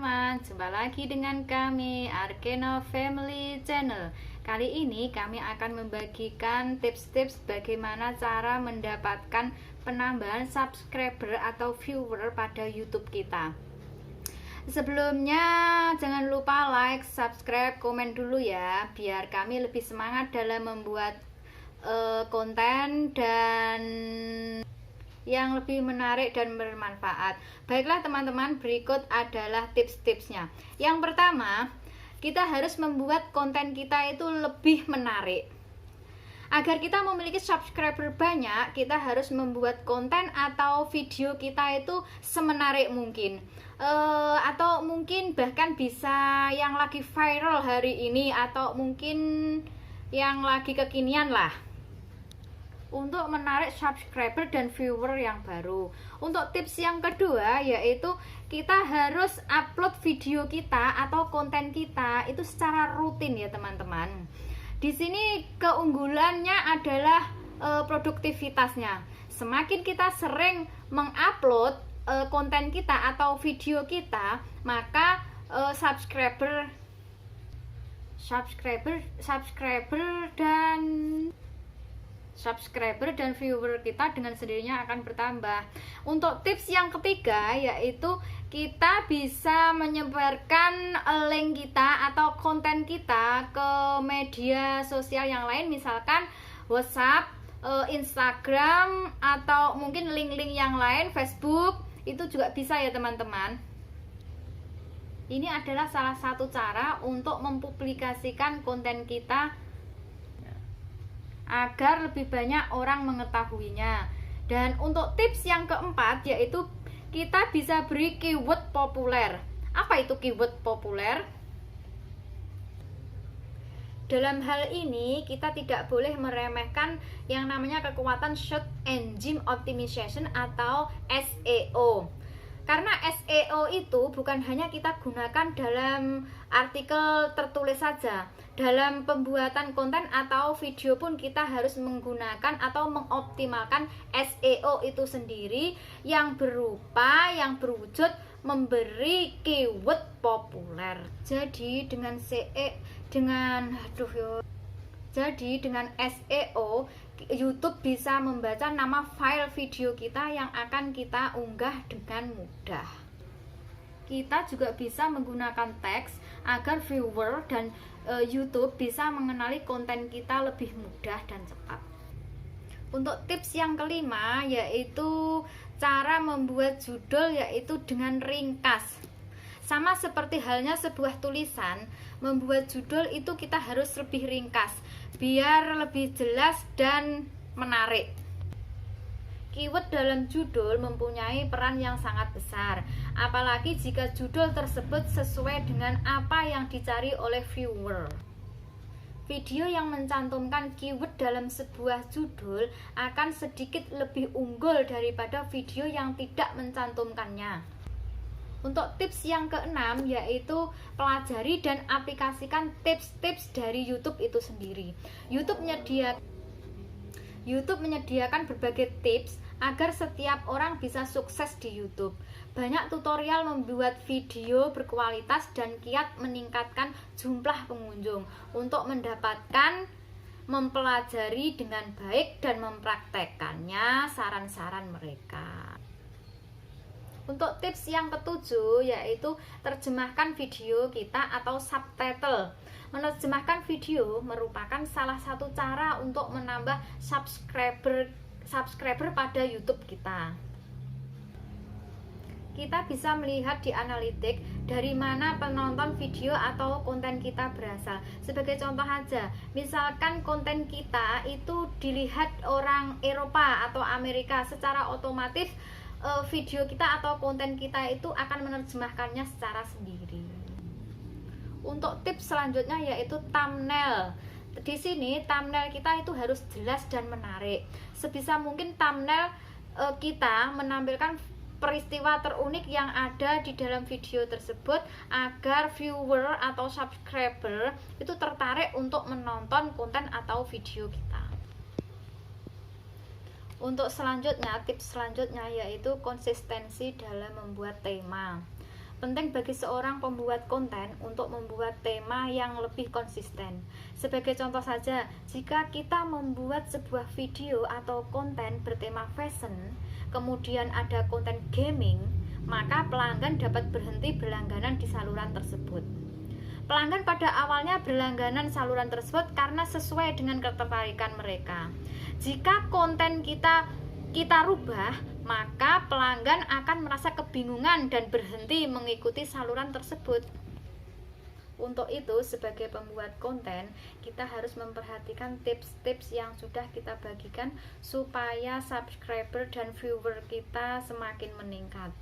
teman-teman, jumpa lagi dengan kami Arkeno Family Channel. Kali ini kami akan membagikan tips-tips bagaimana cara mendapatkan penambahan subscriber atau viewer pada YouTube kita. Sebelumnya jangan lupa like, subscribe, komen dulu ya, biar kami lebih semangat dalam membuat konten dan yang lebih menarik dan bermanfaat. Baiklah teman-teman, berikut adalah tips-tipsnya. Yang pertama, kita harus membuat konten kita itu lebih menarik. Agar kita memiliki subscriber banyak, kita harus membuat konten atau video kita itu semenarik mungkin. Atau mungkin bahkan bisa yang lagi viral hari ini, atau mungkin yang lagi kekinian lah, untuk menarik subscriber dan viewer yang baru. Untuk tips yang kedua, yaitu kita harus upload video kita atau konten kita itu secara rutin ya teman-teman. Di sini keunggulannya adalah produktivitasnya. Semakin kita sering mengupload konten kita atau video kita, maka subscriber dan viewer kita dengan sendirinya akan bertambah. Untuk tips yang ketiga, yaitu kita bisa menyebarkan link kita atau konten kita ke media sosial yang lain, misalkan WhatsApp, Instagram, atau mungkin link-link yang lain, Facebook, itu juga bisa ya teman-teman. Ini adalah salah satu cara untuk mempublikasikan konten kita agar lebih banyak orang mengetahuinya. Dan untuk tips yang keempat, yaitu kita bisa beri keyword populer. Apa itu keyword populer? Dalam hal ini kita tidak boleh meremehkan yang namanya kekuatan Search Engine Optimization atau SEO. Karena SEO itu bukan hanya kita gunakan dalam artikel tertulis saja. Dalam pembuatan konten atau video pun kita harus menggunakan atau mengoptimalkan SEO itu sendiri yang berwujud memberi keyword populer. Jadi dengan SEO YouTube bisa membaca nama file video kita yang akan kita unggah dengan mudah. Kita juga bisa menggunakan teks agar viewer dan YouTube bisa mengenali konten kita lebih mudah dan cepat. Untuk tips yang kelima, yaitu cara membuat judul, yaitu dengan ringkas. Sama seperti halnya sebuah tulisan, membuat judul itu kita harus lebih ringkas biar lebih jelas dan menarik. Keyword dalam judul mempunyai peran yang sangat besar, apalagi jika judul tersebut sesuai dengan apa yang dicari oleh viewer. Video yang mencantumkan keyword dalam sebuah judul akan sedikit lebih unggul daripada video yang tidak mencantumkannya. Untuk tips yang keenam, yaitu pelajari dan aplikasikan tips-tips dari YouTube itu sendiri. YouTube menyediakan berbagai tips agar setiap orang bisa sukses di YouTube. Banyak tutorial membuat video berkualitas dan kiat meningkatkan jumlah pengunjung untuk mempelajari dengan baik dan mempraktekkannya saran-saran mereka. Untuk tips yang ketujuh, yaitu terjemahkan video kita atau subtitle. Menerjemahkan video merupakan salah satu cara untuk menambah subscriber pada YouTube kita. Kita bisa melihat di analitik dari mana penonton video atau konten kita berasal. Sebagai contoh aja, misalkan konten kita itu dilihat orang Eropa atau Amerika, secara otomatis video kita atau konten kita itu akan menerjemahkannya secara sendiri. Untuk tips selanjutnya, yaitu thumbnail. Di sini thumbnail kita itu harus jelas dan menarik. Sebisa mungkin thumbnail kita menampilkan peristiwa terunik yang ada di dalam video tersebut agar viewer atau subscriber itu tertarik untuk menonton konten atau video kita. Untuk selanjutnya, tips selanjutnya yaitu konsistensi dalam membuat tema. Penting bagi seorang pembuat konten untuk membuat tema yang lebih konsisten. Sebagai contoh saja, jika kita membuat sebuah video atau konten bertema fashion, kemudian ada konten gaming, maka pelanggan dapat berhenti berlangganan di saluran tersebut. Pelanggan pada awalnya berlangganan saluran tersebut karena sesuai dengan ketertarikan mereka. Jika konten kita rubah, maka pelanggan akan merasa kebingungan dan berhenti mengikuti saluran tersebut. Untuk itu, sebagai pembuat konten, kita harus memperhatikan tips-tips yang sudah kita bagikan supaya subscriber dan viewer kita semakin meningkat.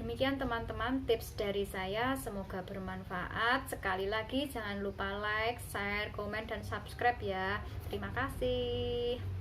Demikian teman-teman tips dari saya, semoga bermanfaat. Sekali lagi jangan lupa like, share, komen, dan subscribe ya. Terima kasih.